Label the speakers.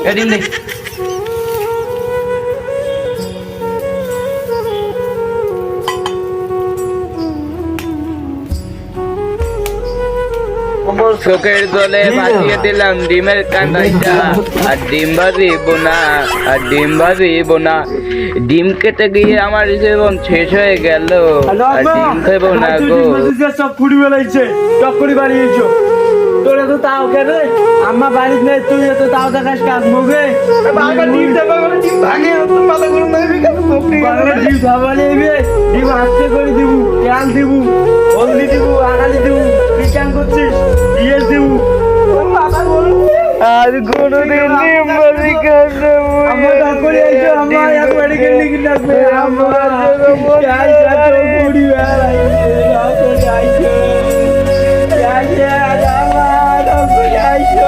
Speaker 1: ডিম দে
Speaker 2: চোখের জলে ভাসিয়ে দিলাম ডিমের কান্দাইটা আর ডিম ভাজিব না আর ডিম ভাজিব না ডিম কেটে গিয়ে আমার জীবন শেষ হয়ে গেল আর ডিম খাইব না গো
Speaker 3: সব ফুড়ি বেলাইছে টক করে বাড়িয়েছো তোরা তো তাও কেন আম্মা বাড়ি নেই তুই তো তাও দেখাস কাজ মুখে ডিম ধাবালে ডিম হাতে করে দিবু তেল দিবু হলদি দিবু আগালি দিবু তুই কেন করছিস দিয়ে দিবু
Speaker 2: আর কোনোদিন ডিম ভাজি খাবো
Speaker 3: আমার করে আইছো আমার একবারে গেলি কি লাগবে আমার আইছো